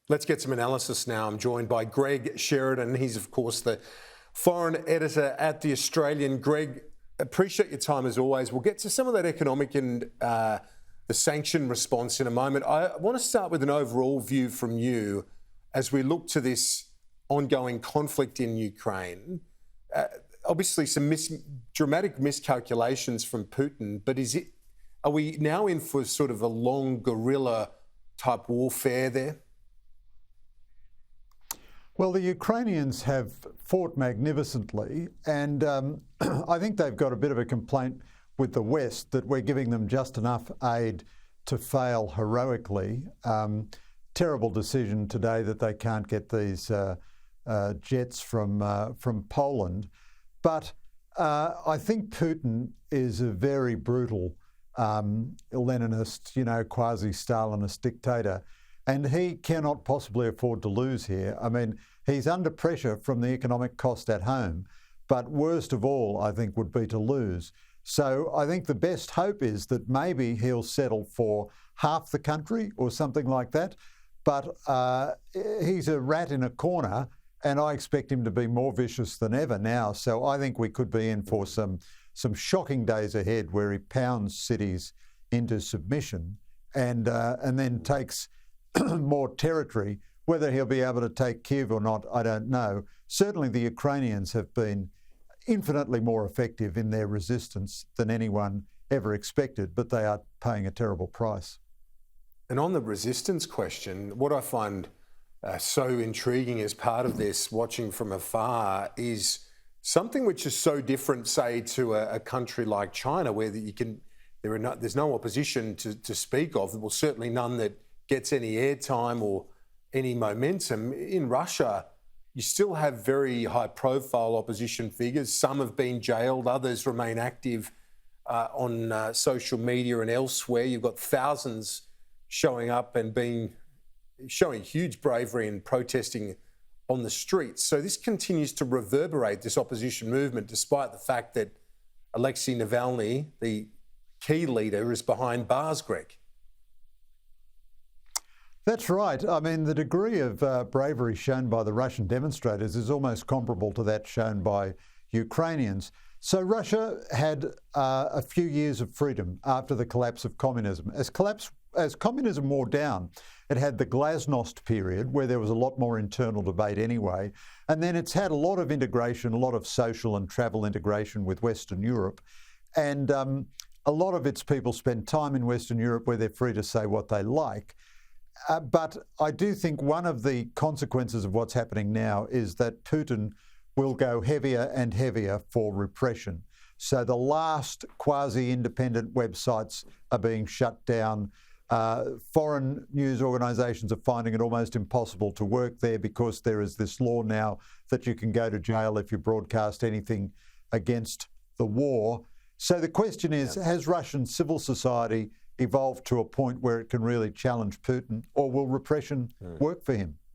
Let's get some analysis now. I'm joined by Greg Sheridan. He's, of course, the foreign editor at The Australian. Greg, appreciate your time as always. We'll get to some of that economic and the sanction response in a moment. I want to start with an overall view from you as we look to this ongoing conflict in Ukraine. Obviously, some dramatic miscalculations from Putin, but are we now in for sort of a long guerrilla type warfare there? Well, the Ukrainians have fought magnificently, and I think they've got a bit of a complaint with the West that we're giving them just enough aid to fail heroically. Terrible decision today that they can't get these jets from Poland. But I think Putin is a very brutal Leninist, quasi-Stalinist dictator. And he cannot possibly afford to lose here. I mean, he's under pressure from the economic cost at home, but worst of all, I think, would be to lose. So I think the best hope is that maybe he'll settle for half the country or something like that. But he's a rat in a corner, and I expect him to be more vicious than ever now. So I think we could be in for some shocking days ahead where he pounds cities into submission and then takes more territory. Whether he'll be able to take Kiev or not, I don't know. Certainly the Ukrainians have been infinitely more effective in their resistance than anyone ever expected, but they are paying a terrible price. And on the resistance question, what I find so intriguing as part of this, watching from afar, is something which is so different, say, to a country like China, where there's no opposition to speak of. Well, certainly none that gets any airtime or any momentum. In Russia, you still have very high-profile opposition figures. Some have been jailed, others remain active on social media and elsewhere. You've got thousands showing up and showing huge bravery and protesting on the streets. So this continues to reverberate, this opposition movement, despite the fact that Alexei Navalny, the key leader, is behind bars, Greg. That's right. I mean, the degree of bravery shown by the Russian demonstrators is almost comparable to that shown by Ukrainians. So Russia had a few years of freedom after the collapse of communism. As communism wore down, it had the glasnost period where there was a lot more internal debate anyway. And then it's had a lot of integration, a lot of social and travel integration with Western Europe. And a lot of its people spend time in Western Europe where they're free to say what they like. But I do think one of the consequences of what's happening now is that Putin will go heavier and heavier for repression. So the last quasi-independent websites are being shut down. Foreign news organisations are finding it almost impossible to work there because there is this law now that you can go to jail if you broadcast anything against the war. So the question is, has Russian civil society evolved to a point where it can really challenge Putin, or will repression work for him?